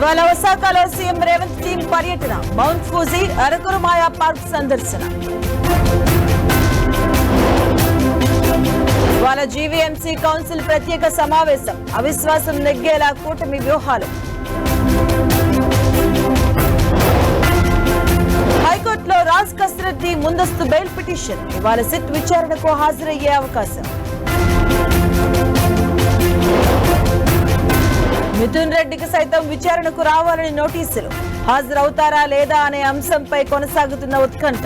ఇవాళ ఒసాకాలో CM Revanth team పర్యటన, mount Fuji, Araku మాయా park సందర్శన. ఇవాళ జీవీఎంసీ కౌన్సిల్ ప్రత్యేక సమావేశం, అవిశ్వాసం నెగ్గేలా కూటమి వ్యూహాలు. హైకోర్టులో రాజ్ కస్రెడ్డి ముందస్తు బెయిల్ పిటిషన్, ఇవాళ సిట్ విచారణకు హాజరయ్యే అవకాశం. మిథున్ రెడ్డికి సైతం విచారణకు రావాలని నోటీసులు, హాజరవుతారా లేదా అనే అంశంపై కొనసాగుతున్న ఉత్కంఠ.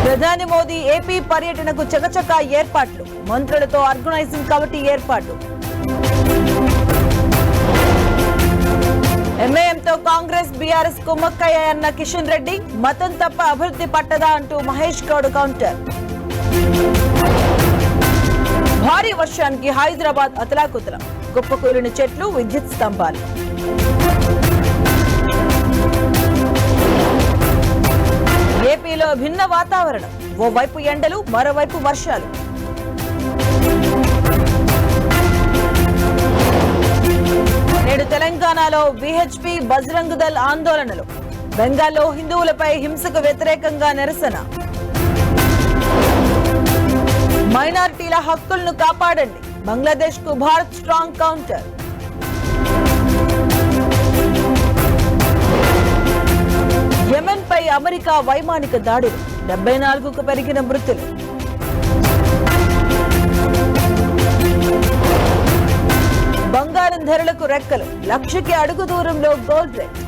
ప్రధాని మోదీ ఏపీ పర్యటనకు చకచకా ఏర్పాట్లు, మంత్రులతో ఆర్గనైజింగ్ కమిటీ ఏర్పాటు. ఎంఐఎంతో కాంగ్రెస్ బీఆర్ఎస్ కుమ్మక్కయ్యాయన్న కిషన్ రెడ్డి, మతం తప్ప అభివృద్ధి పట్టదా అంటూ మహేష్ గౌడ్ కౌంటర్. భారీ వర్షానికి హైదరాబాద్ అతలాకుతలం, కుప్పకూలిన చెట్లు, విద్యుత్ స్తంభాలు. ఏపీలో భిన్న వాతావరణం, ఓవైపు ఎండలు, మరోవైపు వర్షాలు. నేడు తెలంగాణలో బీహెచ్పీ, బజరంగ్ దళ్ ఆందోళనలు, బెంగాల్లో హిందువులపై హింసకు వ్యతిరేకంగా నిరసన. మైనారిటీల హక్కులను కాపాడండి, బంగ్లాదేశ్ కు భారత్ స్ట్రాంగ్ కౌంటర్. యెమెన్ పై అమెరికా వైమానిక దాడులు, 74కు పెరిగిన మృతులు. బంగారం ధరలకు రెక్కలు, లక్షకి అడుగు దూరంలో గోల్డ్ రేట్.